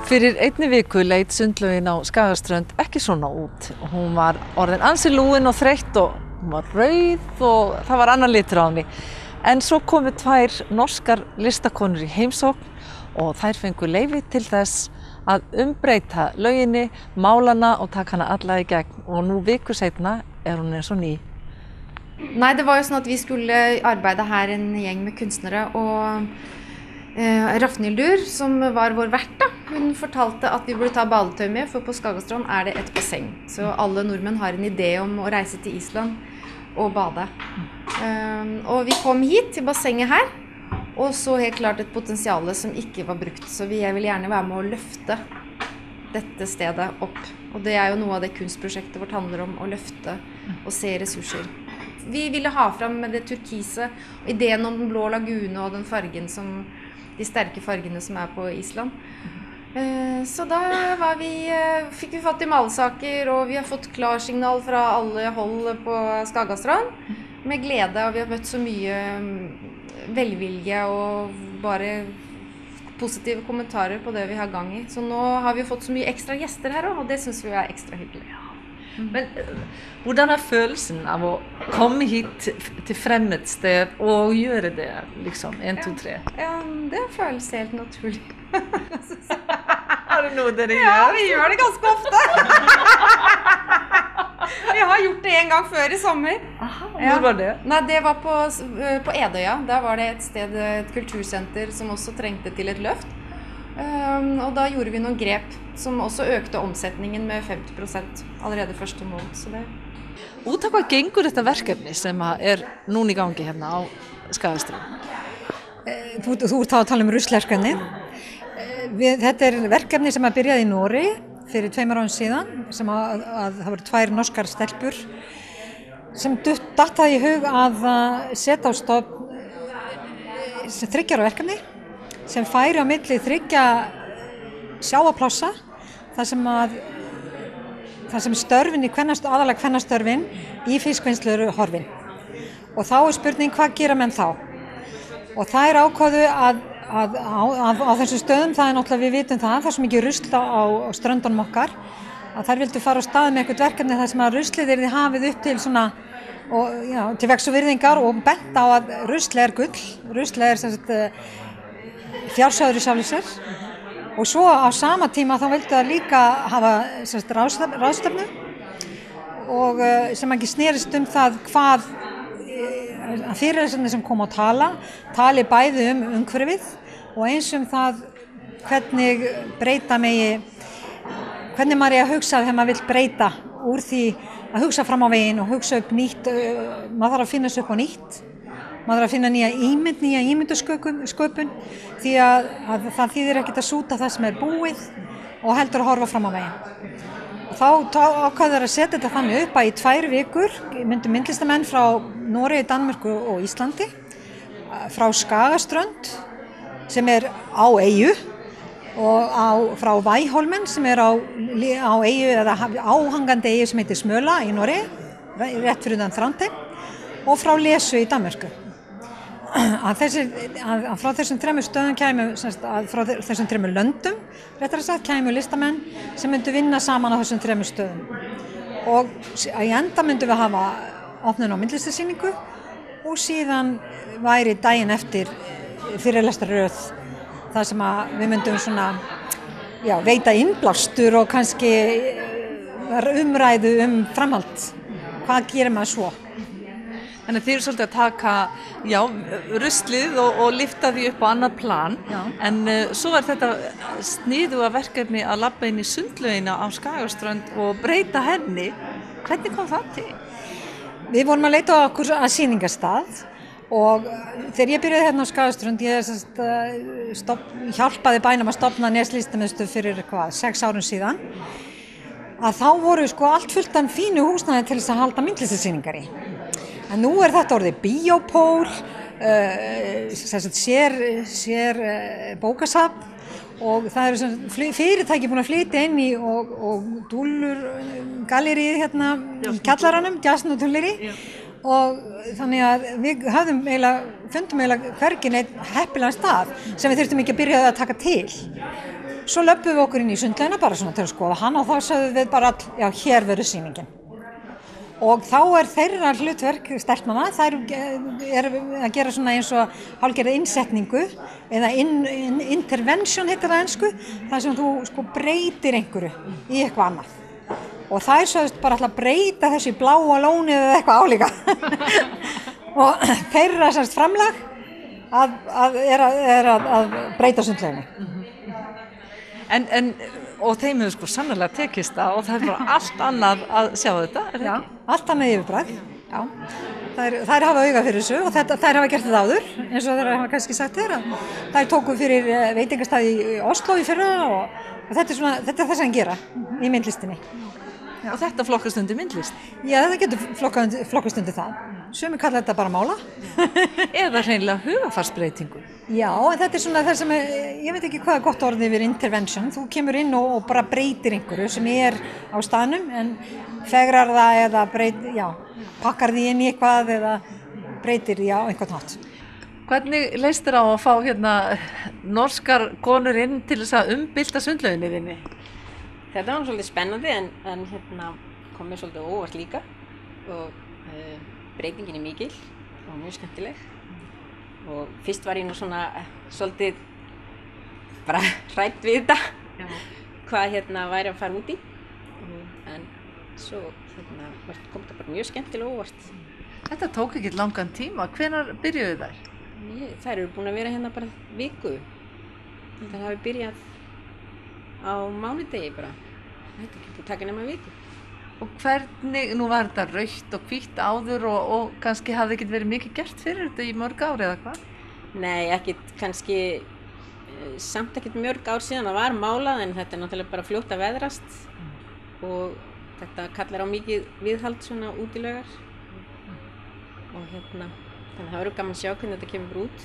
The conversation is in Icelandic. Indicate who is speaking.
Speaker 1: Fyrir einni viku leit sundlaugin á Skagaströnd ekki svona út. Hún var orðin ansi lúin og þreytt og hún var rauð og það var annar litur á henni. En svo komu tvær norskar listakonur í heimsókn og þær fengu leyfi til þess að umbreyta lauginni, mála hana og taka hana alla í gegn. Og nú viku seinna hún eins og ný.
Speaker 2: Nei, det var jo sånn at vi skulle arbeide her en gjeng med kunstnere, og Rafnildur, som var vår vert da, hun fortalte at vi burde ta badetøy med, for på Skagastrand det et basseng. Så alle nordmenn har en idé om å reise til Island og bade. Og vi kom hit til bassenget her, og så helt klart et potensiale som ikke var brukt. Så jeg vil gjerne være med å løfte dette stedet opp. Og det jo noe av det kunstprosjektet vårt handler om, å løfte og se ressurser. Vi ville ha fram med det turkise, ideen om den blå lagune og den fargen som, de sterke fargene som på Island. Så da fikk vi fatt i malesaker, og vi har fått klarsignal fra alle hold på Skagastrand med glede, og vi har møtt så mye velvilje og bare positive kommentarer på det vi har gang i. Så nå har vi fått så mye ekstra gjester her også, og det synes vi ekstra hyggelig.
Speaker 1: Men hvordan følelsen av å komme hit til fremmedsted og gjøre det, liksom, 1, 2, 3?
Speaker 2: Ja, det føles helt naturlig.
Speaker 1: Har du noe dere gjør?
Speaker 2: Ja, vi gjør det ganske ofte. Vi har gjort det en gang før i sommer.
Speaker 1: Aha, hvor var det?
Speaker 2: Nei, det var på Edøya. Der var det et sted, et kultursenter som også trengte til et løft. Og da gjorde vi noen grep som også økte omsetningen med 50% allerede første måned. Så det.
Speaker 1: Út af hvað gengur þetta verkefni sem núna í gangi hérna á Skagaströnd?
Speaker 3: Þú ert þá að tala ruslverkefni. Þetta verkefni sem byrjaði í Noregi fyrir 2 árum síðan, sem það voru 2 norskar stelpur sem datt það í hug að setja á stofn 3 ára verkefni sem færi á milli 3 sjávarplássa þar sem störfin í aðalega kvennastörfin í fiskvinnslu eru horfin. Og þá spurning hvað gera menn þá? Og þær ákváðu að á þessum stöðum, það náttúrulega við vitum það er svo mikið rusl á ströndunum okkar, að þær vildu fara á stað með eitthvað verkefni þar sem að ruslið yrði hafið upp til svona, og, já, til vegs og virðingar, og bent á að ruslið gull, ruslið sem sagt fjársjóður í sjálfu sér. Og svo á sama tíma þá vildu það líka hafa ráðstefnu og sem ekki snerist það hvað fyrirlesarnir sem kom að tali bæði umhverfið og eins það hvernig breyta megi, hvernig maður að hugsa þegar maður vill breyta úr því að hugsa fram á veginn og hugsa upp nýtt, maður þarf að finna sig upp á nýtt. Maður þarf að finna nýja ímyndasköpun því að það þýðir ekkert að súta það sem búið og heldur að horfa fram á veginn. Og þá ákváðu þeir að setja þetta þannig upp að í 2 vikur myndu myndlistamenn frá Noregi, Danmörku og Íslandi, frá Skagaströnd sem á eyju og frá Væholmen sem á eyju eða áhangandi eyju sem heitir Smøla í Noregi, rétt fyrir utan Trondheim, og frá Lesu í Danmörku. Að frá þessum 3 stöðum frá þessum 3 löndum réttara sagt kæmu listamenn sem myndu vinna saman á þessum 3 stöðum, og í enda myndum við hafa opnun á myndlistarsýningu og síðan væri daginn eftir fyrirlestarröð þar sem að við myndum svona, já, veita innblástur og kannski umræðu framhald, hvað gerir maður svo.
Speaker 1: Þannig að þið svolítið að taka, já, ruslið og lyfta því upp á annað plan, já. En svo var þetta sniðuga verkefni að labba inn í sundlaugina á Skagaströnd og breyta henni. Hvernig kom það til?
Speaker 3: Við vorum að leita á okkur að sýningarstað og þegar ég byrjaði hérna á Skagaströnd, ég hjálpaði bænum að stofna nestlistamiðstöð fyrir 6 árum síðan, að þá voru allt fullt af fínu húsnæði til þess að halda myndlistarsýningar í. En nú þetta orðið bíópól, sér bókasafn, og það eru fyrirtæki búin að flytja inn í og dúllur galleríið hérna í kjallaranum, Jazzn og Tulleri, og þannig að við fundum hvergi neitt heppilegan stað sem við þurftum ekki að byrja að taka til. Svo löpum við okkur inn í sundlaugina bara svona til að skoða hann og þá sagðum við bara já, hér verður sýningin. Og þá þeirra hlutverk stelpnanna, þær að gera svona eins og hálfgerða innsetningu eða intervention heitir það á ensku, þar sem þú sko breytir einhverju í eitthvað annað. Og þær sagðist bara alltaf breyta þessu í bláa lónið eða eitthvað álíka. Og þeirra sagðist framlag að breyta sundlauginni.
Speaker 1: Og þeim hefur sko sannarlega tekist það og það bara allt annað að sjá þetta,
Speaker 3: Já, allt annað yfirbragð. Já. Þær hafa auga fyrir þessu og þær hafa gert þetta áður, eins og þær hafa kannski sagt þér að þær tóku fyrir veitingastað í Oslo í fyrra og þetta er það sem gera í myndlistinni.
Speaker 1: Já. Og þetta flokkast undir myndlist?
Speaker 3: Já, þetta getur flokkast undir það. Sumir kalla þetta bara mála.
Speaker 1: Eða hreinlega hugarfarsbreytingu.
Speaker 3: Já, en þetta er svona það sem, ég veit ekki hvað er gott orðið yfir intervention. Þú kemur inn og bara breytir einhverju sem á staðnum en fegrar það eða pakkar því inn í eitthvað eða breytir því á einhvern hátt.
Speaker 1: Hvernig leist þér á að fá hérna norskar konur inn til þess að umbylta sundlauginni þinni?
Speaker 4: Þetta var svolítið spennandi en kom mér svolítið óvart líka og breytingin mikil og mjög skemmtileg og fyrst var ég nú svona svolítið bara hrædd við þetta hvað væri að fara út í en svo kom þetta bara mjög skemmtilega óvart.
Speaker 1: Þetta tók ekki langan tíma, hvenær byrjuðu þær?
Speaker 4: Þær eru búin að vera hérna bara viku, það hafi byrjað á mánudegi bara, þetta er ekki búin að taka nema viku.
Speaker 1: Og hvernig, nú var þetta rautt og hvítt áður og kannski hafði ekkert verið mikið gert fyrir þetta í mörg ár eða hvað?
Speaker 4: Nei, ekkert kannski, samt ekkert mörg ár síðan það var málað en þetta er náttúrulega bara fljótt að veðrast og þetta kallar á mikið viðhald svona út í laugar og þannig að það verður gaman að sjá hvernig þetta kemur út.